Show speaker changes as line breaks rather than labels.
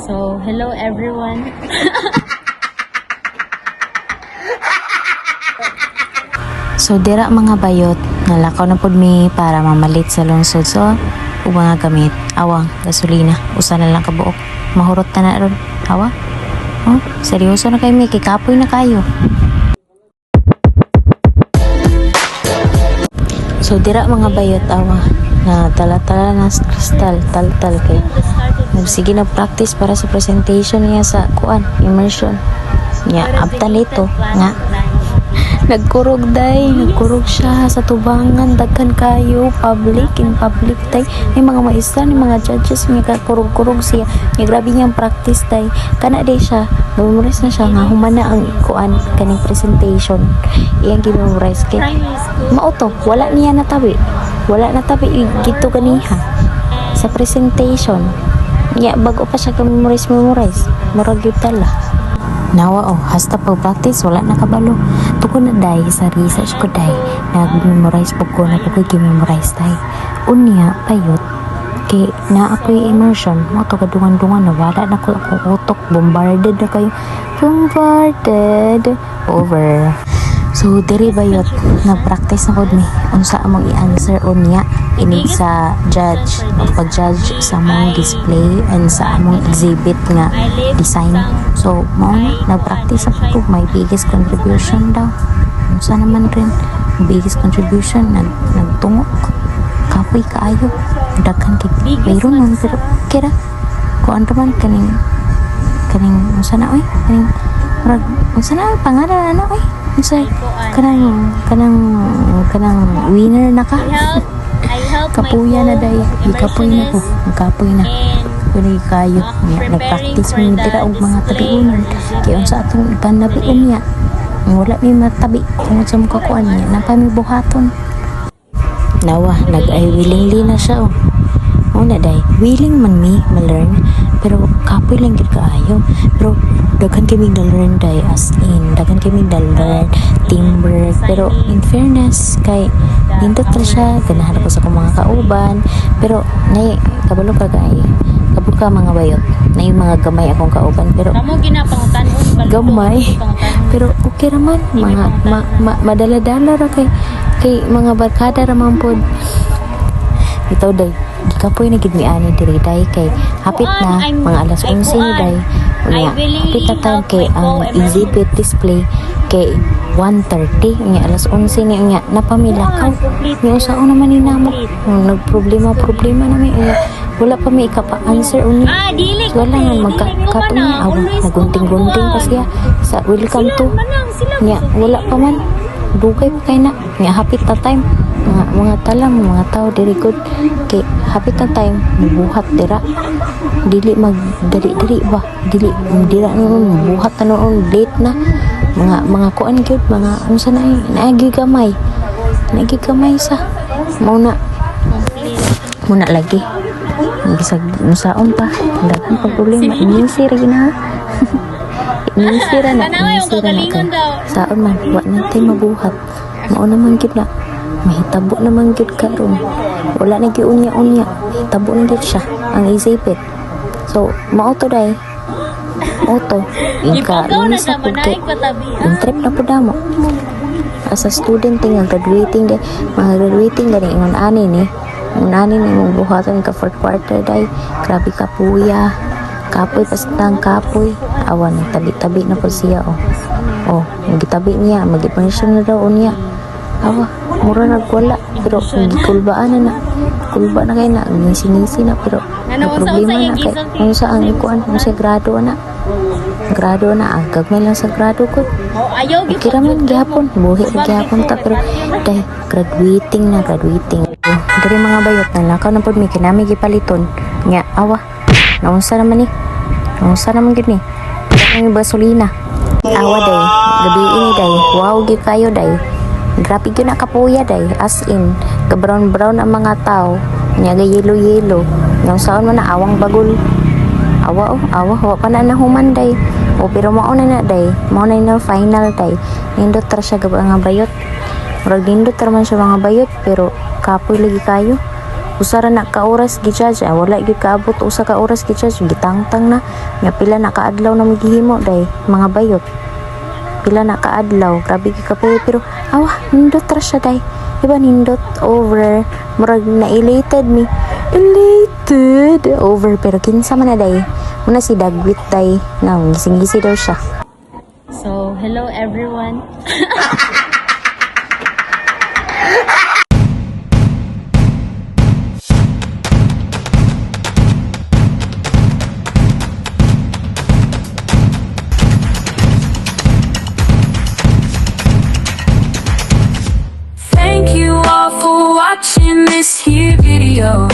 So, hello everyone.
So dira mga bayot, nalakaw na pod mi para mamalit sa lungsod. So ug mga gamit, awang gasolina, usa na lang kabuok. Mahurot ta na ron. Awa. Oh, seryoso na kay mi, kay kapoy na kayo. So dira mga bayot, awa na tala-tala na sa kristal, tal-tal kay sige na practice para sa presentation niya sa kuan, immersion. Nya abtan ito nga nagkurog siya sa tubangan, daghan kayo in public day. May mga maestra ni mga judges may kurog siya. May grabe niyang practice day. Kana day siya, memorize na siya nga humana ang kuan kaning presentation. Iyang gi-memorize kay mao to, wala natabi gito ganiha sa presentation. Ya bago pa siya memorize murag gyud tala. Nawa hasta pag-practice wala nakabalo. Tuko na day sa research ko day. Nag-memorize po ko na po ko gi-memorize day. Unya payot kay na ako'y immersion mo to kadungan-dungan na wala na ko utok, bombarded na kayo. Bombarded over. So diri bayot nag-practice na pod mi unsa among i-answer unya inig sa judge pag-judge sa among display and sa among exhibit nga design. So mao na nag-practice ako may biggest contribution daw. Unsa naman rin biggest contribution nagtungok kapoy kaayo daghan kay mayroon man pero kira kuan man kaning unsa na oy kaning murag unsa na pangalan ano oy unsa kanang winner na ka. Kapuya na day, kapoy na ko, kapoy na. Pwede kayo, nag-practice mo dira og mga tabiunan. Kaya unsa atong panabiun niya, wala may matabi. Tungod sa mga kuan niya, napami buhaton. Nawa, nag-ay willingly na siya Una day, willing man mi ma-learn, pero kapoy lang gid kaayo. Pero daghan kami na-learn day as in, daghan kami na-learn teamwork. Pero in fairness, kay nindot na siya, ganahan ako sa mga kauban. Pero nay kabalo ka mga bayot. Nay mga gamay akong kauban, pero
Kamo ginapangutan-on
gamay. Pero okay raman, mga madala-dala ra kay mga barkada ra man pod. Ito day, kapoy na gid mi ani diri day kay hapit na mga alas 11 ni day. Unya, hapit na time kay ang exhibit display kay 1:30 unya alas 11 ni unya napamilakaw. Ni usa naman ni namo. Nagproblema na mi unya wala pa mi ikapa-answer unya. Wala nga magkatong niya awa nagunting-gunting pa siya sa welcome to. Nya wala pa man dugay pa kay na. Nya hapit na time mga talam mga tao diri good kay hapit na time buhat dira dili magdali-dali ba dira noon buhat na noon late na mga kuan gyud mga unsa na naagi gamay sa muna lagi bisag unsaon pa daghan pa problema inisir gina inisira na saon man wa na tay mabuhat mao naman gyud na mahitabo naman gyud karon wala na gyud unya hitabo na gyud siya ang exhibit. So mao to day auto lunes na pud kay trip na pud mo as a student nga graduating day mga graduating gani ingon ani ni mong buhatan ka fourth quarter day grabe kapuya kapoy pasitang kapoy awan tabi-tabi na pud siya gitabi niya mag-immersion na daw unya awa mura nagwala pero gikulbaan na kulba na kay na ngisi na pero problema na kay unsa ang ikuan unsa grado na agagmay lang sa grado ko okay raman gihapon buhi gihapon ta pero day graduating diri mga bayot na lakaw na pod mi kinami gipaliton nya awa naunsa naman gid ni ang gasolina awa day gabi ini day wow gid kayo day. Grabe yun na kapuya day as in ka-brown ang mga tao nya ga yellow yung saon mo na awang bagol awa pa na nahuman day pero mao na day mao na final day nindot ra siya nga bayot murag nindot ra man siya mga bayot pero kapoy lagi kayo Usara na ka oras gi-judge, wala gyud kaabot usa ka oras gi-judge, gitangtang na nga pila na kaadlaw na magihimo day mga bayot. Pila na kaadlaw, grabe gyud ka pero nindot ra siya day. Diba nindot over, murag na elated mi. Elated over pero kinsa man na day. Muna si Dagwit day, gising-gisi daw siya.
So, hello everyone.
Thank you all for watching this here video.